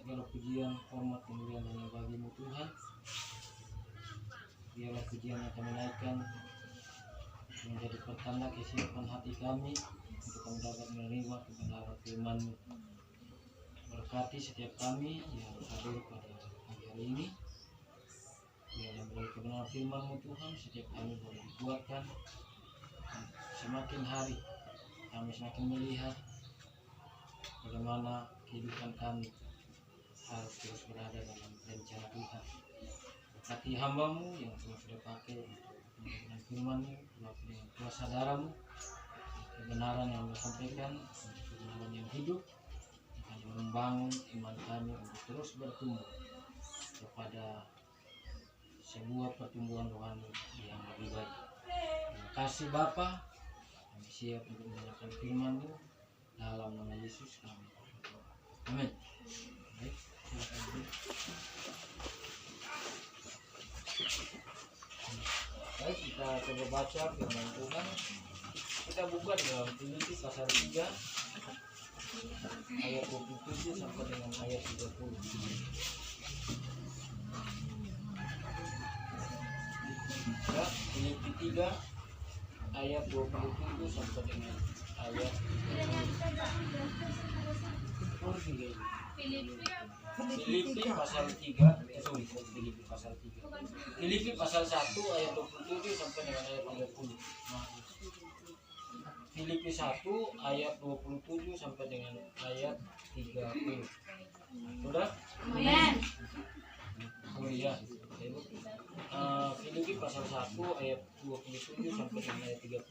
Segala pujian, hormat, kemuliaan hanya bagimu Tuhan. Biarlah pujian yang kami naikkan menjadi pertanda kesiapan hati kami untuk kami dapat menerima kebenaran firman-Mu. Berkati setiap kami yang hadir pada pagi hari ini. Biarlah melalui kebenaran firman-Mu Tuhan, setiap kami boleh dikuatkan. Semakin hari kami semakin melihat bagaimana kehidupan kami harus terus berada dalam rencana Tuhan. Berkati hamba-Mu yang Tuhan sudah pakai untuk menyampaikan firman-Mu, dengan kuasa darah-Mu, kebenaran yang disampaikan, kebenaran yang hidup, akan membangun iman kami untuk terus bertumbuh kepada sebuah pertumbuhan rohani yang lebih baik. Terima kasih Bapa, kami siap untuk menyampaikan firman-Mu dalam nama Yesus kami berdoa. Amin. Baik, silakan. Baik, kita coba baca firman Tuhan. Kita buka di dalam Filipi pasal 3 ayat 27 sampai dengan ayat 30. Ya, Filipi 3 ayat 27 sampai dengan ayat 30. Filipi pasal 3, Filipi pasal 3. Filipi pasal 1 ayat 27 sampai dengan ayat 30. Filipi 1 ayat 27 sampai dengan ayat 30. Sudah? Amin. Oh iya. Filipi pasal 1 ayat 27 sampai dengan ayat 30.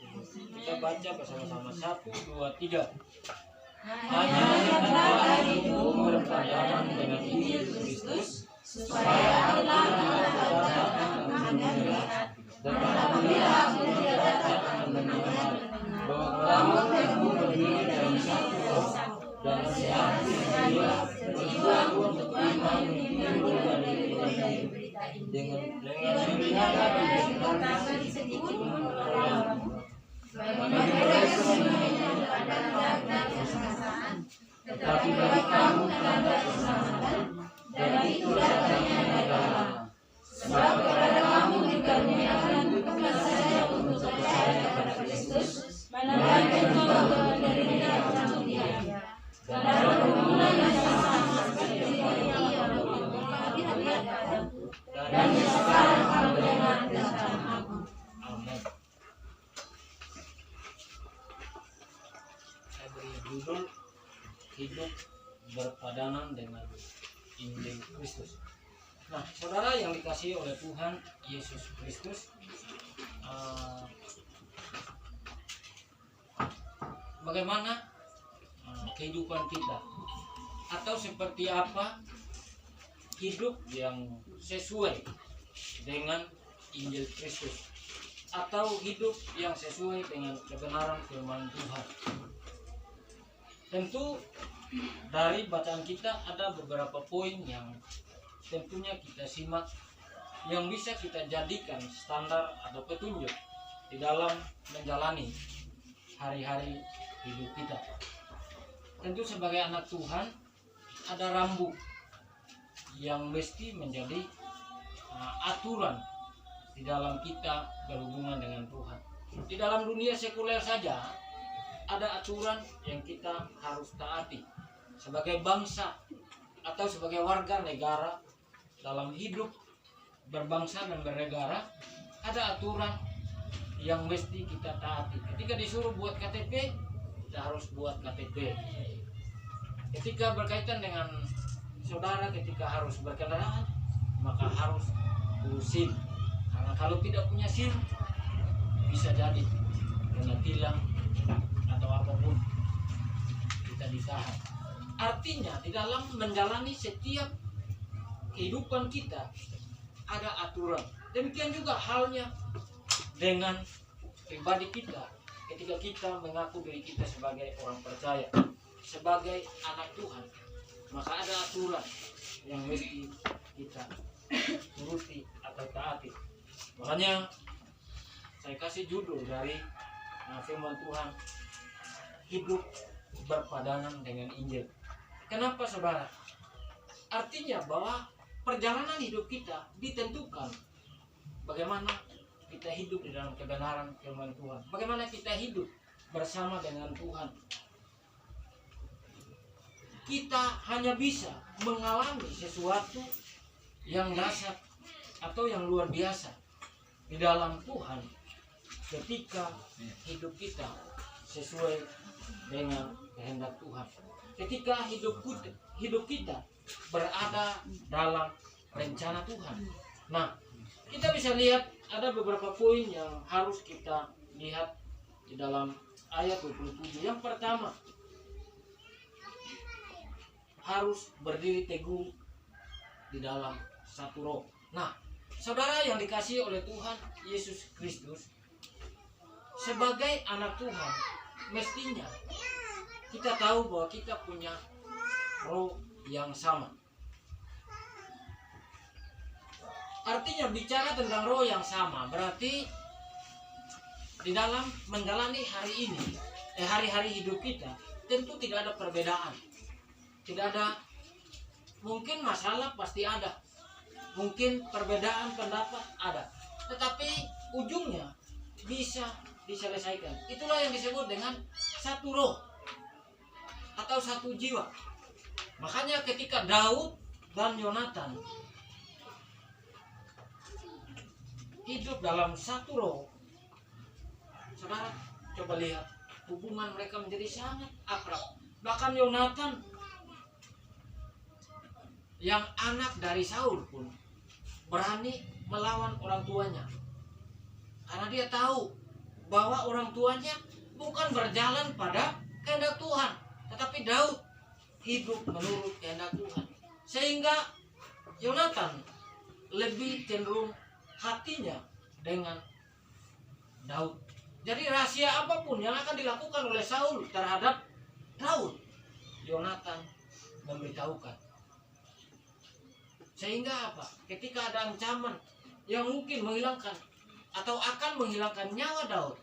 Kita baca bersama-sama. 1, 2, 3. Hanya yang Bapa itu berpadanan dengan Injil Kristus, supaya Allah dapat mendengar, dan apabila aku dapat mendengar, bahwa kamu teguh berdiri dalam satu roh, dan sehati sedia berjuang untuk iman timbul dari berita ini, dengan tidak dibenarkan sedikit pun olehmu. Bagi mereka semuanya ada tanda kesesatan, tetapi bagi kamu tanda keselamatan, dan itu datangnya dari Allah. Sebab kepada kamu dikaruniakan bukan saja untuk percaya kepada Kristus, melainkan juga untuk menderita bersama Dia. Dalam pergumulan yang sama seperti yang Ia berkati padaku, dan sekarang kamu dengar tentang aku. Amin. Saya beri judul hidup berpadanan dengan Injil Kristus. Nah, saudara yang dikasihi oleh Tuhan Yesus Kristus, bagaimana kehidupan kita, atau seperti apa hidup yang sesuai dengan Injil Kristus, atau hidup yang sesuai dengan kebenaran firman Tuhan. Tentu dari bacaan kita ada beberapa poin yang tentunya kita simak, yang bisa kita jadikan standar atau petunjuk di dalam menjalani hari-hari hidup kita. Tentu sebagai anak Tuhan ada rambu yang mesti menjadi aturan di dalam kita berhubungan dengan Tuhan. Di dalam dunia sekuler saja ada aturan yang kita harus taati sebagai bangsa atau sebagai warga negara. Dalam hidup berbangsa dan bernegara ada aturan yang mesti kita taati. Ketika disuruh buat KTP, kita harus buat KTP. Ketika berkaitan dengan saudara, ketika harus berkendaraan, maka harus urus SIM. Karena kalau tidak punya SIM, bisa jadi kena tilang atau apapun, kita ditahan. Artinya di dalam menjalani setiap kehidupan kita ada aturan. Demikian juga halnya dengan pribadi kita. ketika kita mengaku diri kita sebagai orang percaya, sebagai anak Tuhan, maka ada aturan yang mesti kita turuti atau taati. Makanya saya kasih judul dari firman Tuhan, hidup berpadangan dengan Injil. Kenapa saudara? Artinya bahwa perjalanan hidup kita ditentukan bagaimana kita hidup di dalam kebenaran firman Tuhan, bagaimana kita hidup bersama dengan Tuhan. Kita hanya bisa mengalami sesuatu yang dahsyat atau yang luar biasa di dalam Tuhan ketika hidup kita sesuai dengan kehendak Tuhan, ketika hidup kita berada dalam rencana Tuhan. Nah, kita bisa lihat ada beberapa poin yang harus kita lihat di dalam ayat 27. Yang pertama, harus berdiri teguh di dalam satu roh. Nah, saudara yang dikasihi oleh Tuhan Yesus Kristus, sebagai anak Tuhan, mestinya kita tahu bahwa kita punya roh yang sama. Artinya bicara tentang roh yang sama berarti di dalam menjalani hari-hari hidup kita tentu tidak ada perbedaan. Tidak ada, mungkin masalah pasti ada, mungkin perbedaan pendapat ada, tetapi ujungnya bisa diselesaikan. Itulah yang disebut dengan satu roh atau satu jiwa. Makanya ketika Daud dan Yonatan hidup dalam satu roh, saudara coba lihat, hubungan mereka menjadi sangat akrab. Bahkan Yonatan yang anak dari Saul pun berani melawan orang tuanya, karena dia tahu bahwa orang tuanya bukan berjalan pada kehendak Tuhan, tetapi Daud hidup menurut kehendak Tuhan. Sehingga Yonatan lebih cenderung hatinya dengan Daud. Jadi rahasia apapun yang akan dilakukan oleh Saul terhadap Daud, Yonatan memberitahukan. Sehingga apa? Ketika ada ancaman yang mungkin menghilangkan atau akan menghilangkan nyawa Daud,